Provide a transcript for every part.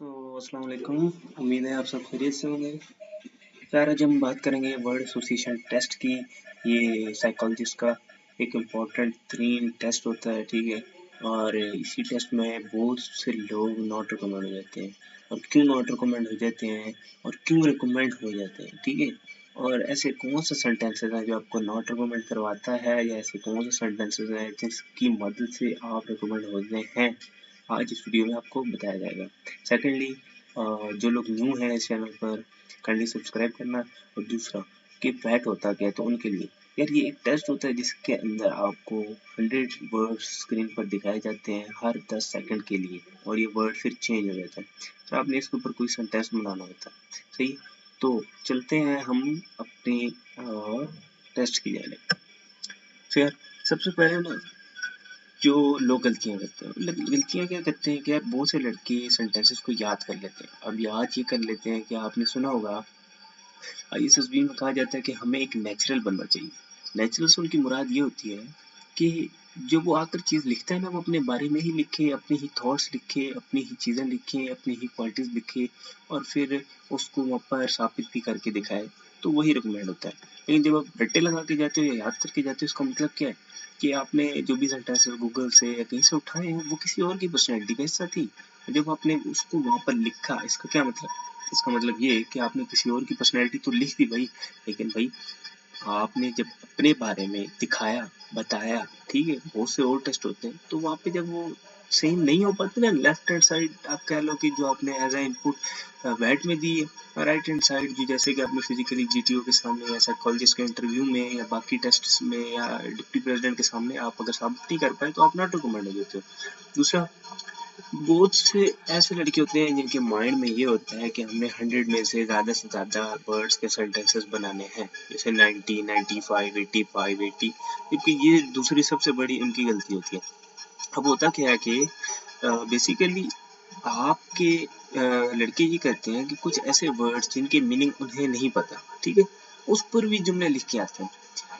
अस्सलाम वालेकुम। उम्मीद है आप सब खैरियत से होंगे। यार आज हम बात करेंगे वर्ड एसोसिएशन टेस्ट की। ये साइकोलॉजिस्ट का एक इम्पोर्टेंट तरीन टेस्ट होता है, ठीक है। और इसी टेस्ट में बहुत से लोग नॉट रिकमेंड हो जाते हैं। और क्यों नॉट रिकमेंड हो जाते हैं और क्यों रिकमेंड हो जाते हैं, ठीक है। और ऐसे कौन से सेंटेंसेस हैं जो आपको नॉट रिकमेंड करवाता है, या ऐसे कौन से सेंटेंसेस हैं जिसकी मदद से आप रिकमेंड होते हैं, आज इस वीडियो में आपको बताया जाएगा। सेकेंडली, जो लोग न्यू हैं इस चैनल पर, काइंडली सब्सक्राइब करना। और दूसरा कि फैट होता क्या है, तो उनके लिए यार ये एक टेस्ट होता है जिसके अंदर आपको 100 वर्ड्स स्क्रीन पर दिखाए जाते हैं हर 10 सेकंड के लिए, और ये वर्ड फिर चेंज हो जाता है। तो आपने इसके ऊपर कोई सेंटेंस बनाना होता है, सही। तो चलते हैं हम अपने टेस्ट की जाने। तो यार सबसे पहले ना, जो लोग गलतियाँ करते हैं, गलतियाँ क्या करते हैं कि यार बहुत से लड़के सेंटेंसेस को याद कर लेते हैं। अब याद ये कर लेते हैं कि आपने सुना होगा आईएसएसबी में कहा जाता है कि हमें एक नेचुरल बनना चाहिए। नेचुरल से उनकी मुराद ये होती है कि जो वो आकर चीज़ लिखता है ना, वो अपने बारे में ही लिखे, अपने ही थॉट्स लिखे, अपनी ही चीज़ें लिखे, अपनी ही क्वालिटीज़ लिखे, और फिर उसको वहाँ पर साबित भी करके दिखाए, तो वही रिकमेंड होता है। लेकिन जब आप रट्टे लगा के जाते हो या याद करके जाते हो, इसका मतलब क्या है कि आपने जो भी सेंटेंसेस गूगल से या कहीं से उठाए हैं वो किसी और की पर्सनैलिटी का हिस्सा थी। जब आपने उसको वहाँ पर लिखा, इसका क्या मतलब? इसका मतलब ये है कि आपने किसी और की पर्सनैलिटी तो लिख दी भाई, लेकिन भाई आपने जब अपने बारे में दिखाया, बताया, ठीक है, बहुत से और टेस्ट होते हैं, तो वहाँ पे जब वो सेम नहीं हो पाते ना, लेफ्ट हैंड साइड आप कह लो कि जो आपने एज ए इनपुट वेट में दी है, राइट हैंड साइड जो जैसे कि आपने फिजिकली जीटीओ के सामने या साइकोलॉजिस्ट के इंटरव्यू में या बाकी टेस्ट में या डिप्टी प्रेसिडेंट के सामने आप अगर साबित नहीं कर पाए तो आप नॉट रिकमेंड हो जाते हो। दूसरा, बहुत से ऐसे लड़के होते हैं जिनके माइंड में ये होता है कि हमें 100 में से ज़्यादा वर्ड्स के सेंटेंसेस बनाने हैं, जैसे 90, 95, 85, 80, जबकि ये दूसरी सबसे बड़ी उनकी गलती होती है। अब होता क्या है कि बेसिकली आपके लड़के ये करते हैं कि कुछ ऐसे वर्ड्स जिनके मीनिंग उन्हें नहीं पता, ठीक है, उस पर भी जुमले लिख के आते हैं।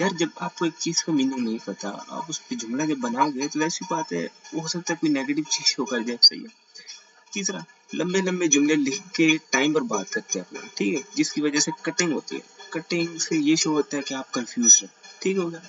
यार जब आपको एक चीज़ का मीनिंग नहीं पता, आप उस पर जुमला जब बनाओगे तो ऐसी बात है, हो सकता है कोई नेगेटिव चीज़ शो कर दे, सही है। तीसरा, लंबे लंबे जुमले लिख के टाइम पर बात करते हैं अपना, ठीक है, जिसकी वजह से कटिंग होती है। कटिंग से ये शो होता है कि आप कंफ्यूज हैं, ठीक हो गया।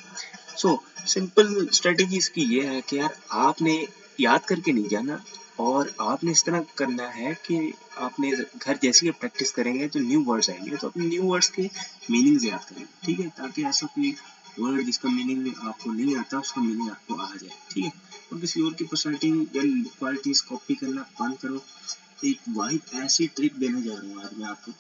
सो सिंपल स्ट्रेटेजी इसकी ये है कि यार आपने याद करके नहीं जाना, और आपने इस तरह करना है कि आपने घर जैसी प्रैक्टिस करेंगे तो न्यू वर्ड्स आएंगे, तो अपने न्यू वर्ड्स के मीनिंग्स याद करेंगे, ठीक है, ताकि ऐसा कोई वर्ड जिसका मीनिंग आपको नहीं आता उसका मीनिंग आपको आ जाए, ठीक है। और किसी और की पर्सनैलिटी या क्वालिटीज कॉपी करना बंद करो। एक वाहिद ऐसी ट्रिक देने जा रहा हूँ आज मैं आपको,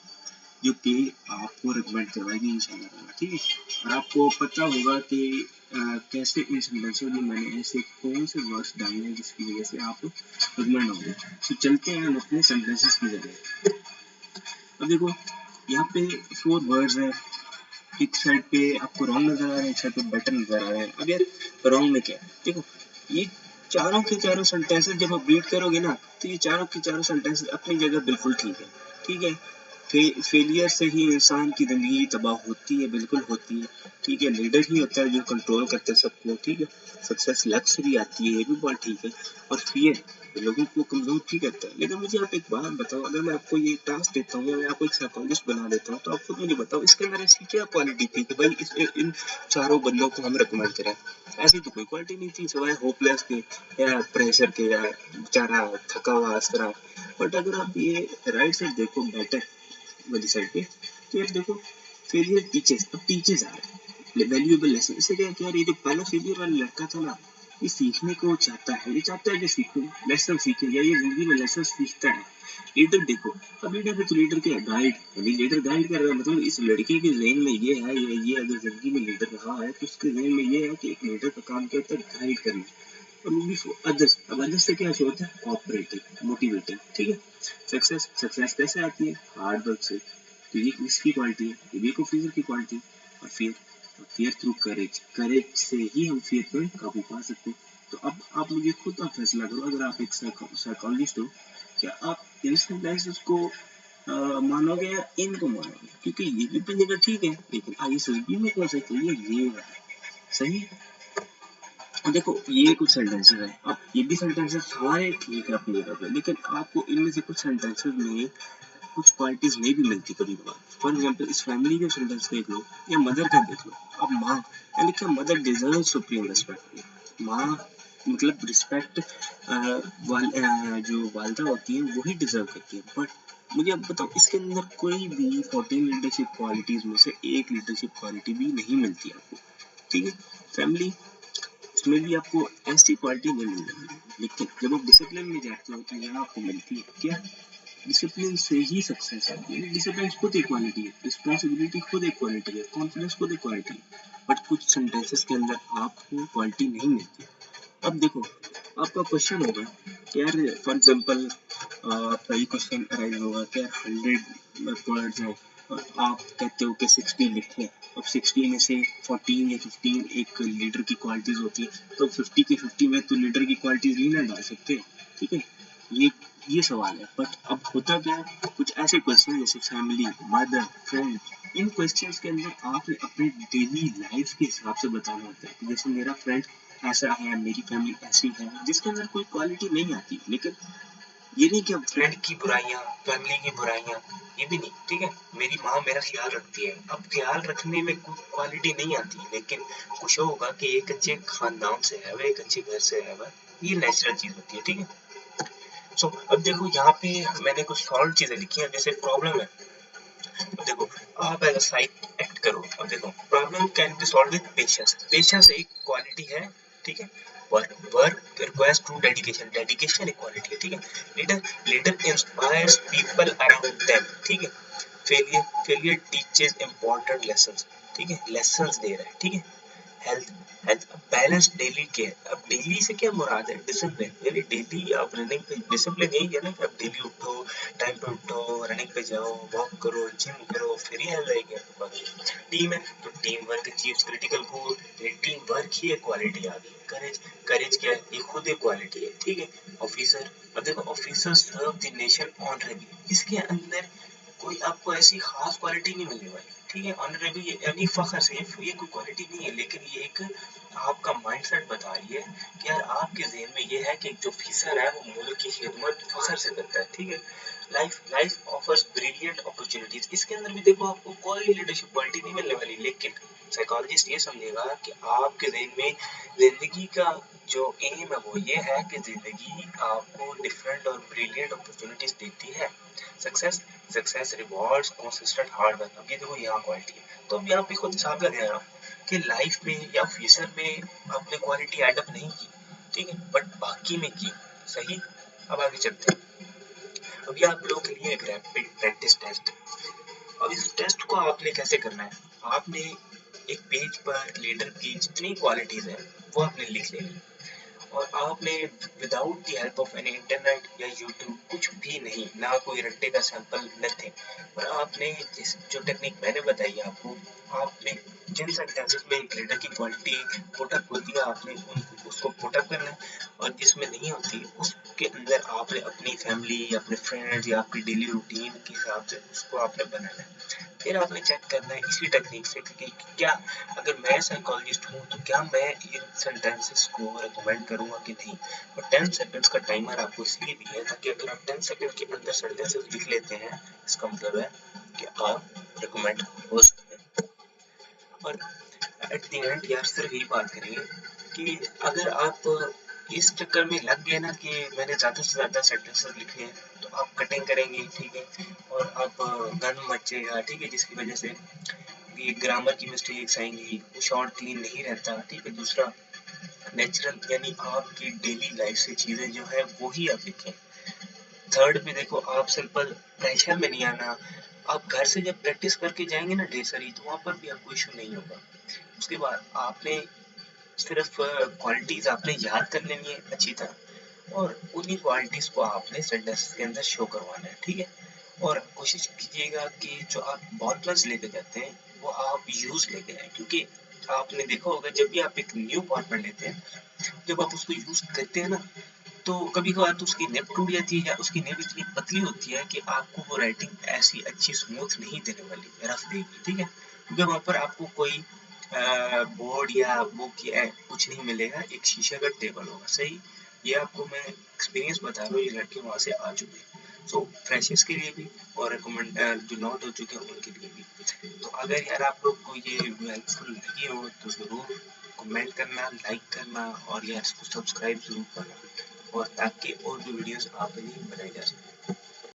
जो कि आपको रिकमेंड करवाएगी इंशाल्लाह, ठीक है। और आपको पता होगा कि कैसे इन सेंटेंसों में मैंने ऐसे कौन से वर्ड्स डालने हैं जिसकी वजह से आप रिकमेंड होंगे। तो चलते हैं हम अपने सेंटेंसेस की जगह। अब देखो यहाँ पे 4 वर्ड्स हैं, एक साइड पे आपको रॉन्ग नजर आ रहा है, एक साइड पे बेटर नजर आ रहा है। अब यार रॉन्ग में क्या है, देखो ये चारों के चारों सेंटेंसेस जब आप रीड करोगे ना, तो ये चारों के चारों सेंटेंसेस अपनी जगह बिल्कुल ठीक है, ठीक है। फेलियर से ही इंसान की जिंदगी तबाह होती है, बिल्कुल होती है, ठीक है। लीडर ही होता है जो कंट्रोल करता है सबको, ठीक है। सक्सेस लक से भी आती है, ये भी बात ठीक है। और फियर लोगों को कमजोर भी करता है। लेकिन मुझे आप एक बात बताओ, अगर मैं आपको ये टास्क देता हूँ या मैं आपको एक साइकोलॉजिस्ट बना देता हूँ, तो आप खुद मुझे बताओ इसके अंदर ऐसी क्या क्वालिटी थी कि भाई इन चारों बंदों को हम रिकमेंड करें। ऐसी तो कोई क्वालिटी नहीं थी सिवाय होपलेस के या प्रेशर के या बेचारा थका हुआ इस तरह। बट अगर आप ये राइट साइड देखो, बेटर वाली साइड पे, तो यार देखो फेलियर टीचर्स, अब टीचर्स आ रहे हैं वैल्यूएबल लेसन। इससे क्या है कि यार ये जो पहला फेलियर वाला लड़का था ना, ये सीखने को चाहता है, ये चाहता है कि सीखे, लेसन सीखे, या ये जिंदगी में लेसन सीखता है। लीडर देखो, अब लीडर है तो लीडर क्या है, गाइड, यानी लीडर गाइड कर रहा है, मतलब इस लड़के के ज़हन में ये है, ये अगर जिंदगी में लीडर रहा है तो उसके ज़हन में ये है कि एक लीडर का काम क्या होता है, गाइड करना, और वो भी अदर्स। अब अदर्स से क्या होता है, कोऑपरेटिव, मोटिवेटिंग, ठीक है। सक्सेस कैसे आती है, हार्ड वर्क से, तो ये किसकी क्वालिटी है, ये भी एक ऑफिसर की क्वालिटी। और फियर थ्रू करेज, करेज से ही हम फियर पर काबू पा सकते हैं। तो अब आप मुझे खुद आप फैसला करो, अगर आप एक साइकोलॉजिस्ट हो, क्या आप इन सेंटेंसेस को मानोगे या इनको मानोगे, क्योंकि ये भी जगह ठीक है, लेकिन आईएसएसबी में कौन सा चाहिए, ये है, सही। देखो ये कुछ सेंटेंसेस है, अब ये भी सेंटेंसेस सारे ठीक है अपनी जगह पे, लेकिन आपको इनमें से कुछ सेंटेंसेस में कुछ क्वालिटीज नहीं भी मिलती कभी कभार। फॉर एग्जाम्पल इस फैमिली के सेंटेंस देख लो या मदर का देख लो। अब माँ यानी कि मदर डिजर्व सुप्रीम रिस्पेक्ट। माँ मतलब रिस्पेक्ट जो वालदा होती है वही डिजर्व करती है। बट मुझे अब बताओ इसके अंदर कोई भी 14 लीडरशिप क्वालिटीज में से एक लीडरशिप क्वालिटी भी नहीं मिलती आपको, ठीक है। फैमिली इसमें भी आपको ऐसी क्वालिटी नहीं मिल रही, लेकिन जब आप डिसिप्लिन में जाते हो तो यहाँ आपको मिलती है क्या? डिसिप्लिन से ही सक्सेस है। डिसिप्लिन खुद एक क्वालिटी है, रिस्पॉन्सिबिलिटी खुद एक क्वालिटी है, कॉन्फिडेंस खुद एक क्वालिटी है। बट कुछ सेंटेंसेस के अंदर आपको क्वालिटी नहीं मिलती। अब देखो आपका क्वेश्चन होगा कि यार फॉर एग्जांपल आपका ये क्वेश्चन अराइज होगा कि यार 100 वर्ड्स हैं और आप कहते हो कि 60 लिखें। अब 60 में से 14 या 15 एक लीडर की क्वालिटीज होती है, तो 50 के 50 में तो लीडर की क्वालिटीज नहीं ना डाल सकते, ठीक है। ये ये सवाल है। बट अब होता क्या है, कुछ ऐसे क्वेश्चन जैसे फैमिली, मदर, फ्रेंड, इन क्वेश्चंस के अंदर आपने अपने डेली लाइफ के हिसाब से बताना होता है। जैसे मेरा फ्रेंड ऐसा है, मेरी फैमिली ऐसी है, जिसके अंदर कोई क्वालिटी नहीं आती। लेकिन ये नहीं कि अब फ्रेंड की बुराइयां, फैमिली की बुराइयां, ये भी नहीं, ठीक है। मेरी माँ मेरा ख्याल रखती है, अब ख्याल रखने में कोई क्वालिटी नहीं आती, लेकिन कुछ होगा कि एक अच्छे खानदान से है वह, एक अच्छे घर से है वह, ये नेचुरल चीज होती है, ठीक है। सो अब देखो यहाँ पे मैंने कुछ सॉल्व चीजें लिखी हैं। जैसे प्रॉब्लम है, अब देखो आप एज अ साइड एक्ट करो। अब देखो problem can be solve with patience. Patience एक क्वालिटी है, ठीक है। Work requires true dedication, dedication एक क्वालिटी है, ठीक है। Leader leader inspires people around them, ठीक है। फेलियर टीचेस इंपॉर्टेंट लेसन्स, ठीक है, लेसन्स दे रहा है, ठीक है। Health health balance daily care. अब डेली से क्या मुराद है? डिसिप्लिन, यानी डेली आप रनिंग पे, डिसिप्लिन यही है ना कि आप डेली उठो, टाइम पे उठो, रनिंग पे जाओ, वॉक करो, जिम करो, फिर ही हेल्थ रहेगी आपके पास। टीम है तो टीम वर्क अचीव्स क्रिटिकल गोल, टीम वर्क ही एक क्वालिटी आ गई। करेज, करेज क्या है? ये खुद एक क्वालिटी है, ठीक है। ऑफिसर, अब देखो officer serve the nation honourably, इसके अंदर कोई आपको ऐसी खास क्वालिटी नहीं मिलने वाली, ठीक है। ऑनरेबल यानी फखर से, ये कोई क्वालिटी नहीं है, लेकिन ये एक आपका माइंडसेट बता रही है कि यार आपके ज़हन में ये है कि जो ऑफिसर है वो मुल्क की खिदमत फखर से करता है, ठीक है। लाइफ ऑफर्स ब्रिलियंट अपॉर्चुनिटीज, इसके अंदर भी देखो आपको कोई लीडरशिप क्वालिटी नहीं मिलने वाली, लेकिन साइकोलॉजिस्ट ये समझेगा कि आपके ज़हन में जिंदगी का जो एम है वो ये है कि जिंदगी आपको डिफरेंट और ब्रिलियंट अपॉर्चुनिटीज देती है। Success success rewards consistent hard work. अब ये देखो यहाँ क्वालिटी है, तो अब यहाँ पे खुद हिसाब लगा रहा हूँ कि लाइफ में या फ्यूचर में आपने क्वालिटी एडअप नहीं की, ठीक है, बट बाकी में की, सही। अब आगे चलते हैं। अब ये आप लोगों के लिए एक रैपिड प्रैक्टिस टेस्ट। अब इस टेस्ट को आपने कैसे करना है? आपने एक पेज पर लीडर की जितनी क्वालिटीज है वो आपने लिख लेनी, और आपने without the help of any internet या यूट्यूब, कुछ भी नहीं, ना कोई रट्टे का सैंपल, नथिंग, और आपने जिस जो टेक्निक मैंने बताई आपको, आपने जिन सेंटेंसेस में एक लीडर की क्वालिटी पुटअप होती है आपने उसको पुटअप करना है, और जिसमें नहीं होती उसके अंदर आपने अपनी फैमिली या अपने फ्रेंड्स या आपकी डेली रूटीन के हिसाब से उसको आपने बनाना है। फिर आपने चेक करना है इसी टेक्निक से कि क्या, अगर मैं साइकोलॉजिस्ट हूँ तो क्या मैं इन सेंटेंसेस को रिकमेंड करूंगा कि नहीं। और 10 सेकंड्स का टाइमर आपको इसलिए दिया है ताकि अगर आप 10 सेकंड के अंदर सेंटेंसेस लिख लेते हैं, इसका मतलब है कि आप रिकमेंड हो सकते हैं। और एट द एंड यार सिर्फ यही बात करेंगे कि अगर आप इस चक्कर में लग गए ना कि मैंने ज़्यादा से ज़्यादा सेंटेंसेस लिखने हैं, तो आप कटिंग करेंगे, ठीक है, और आप गन मचेगा, ठीक है, जिसकी वजह से ये ग्रामर की मिस्टेक्स आएंगी, वो शॉर्ट क्लीन नहीं रहता, ठीक है। दूसरा नेचुरल, यानी आपकी डेली लाइफ से चीजें जो है वो ही आप लिखें। थर्ड पे देखो आप सिंपल प्रेशर में नहीं आना, आप घर से जब प्रैक्टिस करके जाएंगे ना ढेर सारी, तो वहां पर भी आपको इशू नहीं होगा। उसके बाद आपने सिर्फ क्वालिटीज आपने याद कर लेनी है अच्छी तरह, और उन्हीं क्वालिटीज को आपने सेंटेंस के अंदर शो करवाना है, ठीक है। और कोशिश कीजिएगा कि जो आप बॉल प्लस लेके जाते हैं वो आप यूज लेके जाएं, क्योंकि आपने देखा होगा जब भी आप एक न्यू बॉल पेन लेते हैं, जब आप उसको यूज करते हैं ना, तो कभी कभार तो उसकी निब टूट जाती है या उसकी निब इतनी पतली होती है कि आपको वो राइटिंग ऐसी अच्छी स्मूथ नहीं देने वाली, रफ देगी, ठीक है, क्योंकि वहां पर आपको कोई बोर्ड या बुक या कुछ नहीं मिलेगा, एक शीशे का टेबल होगा, सही। ये आपको मैं एक्सपीरियंस बता रहा हूँ, ये लड़के वहाँ से आ चुके हैं, सो फ्रेशर्स के लिए भी और रिकमेंड जो नॉट हो चुके हैं उनके लिए भी। तो अगर यार आप लोग को ये हेल्पफुल लगी हो तो ज़रूर कमेंट करना, लाइक करना और यार इसको सब्सक्राइब जरूर करना, और ताकि और भी वीडियोस आपके लिए बनाई जा सके।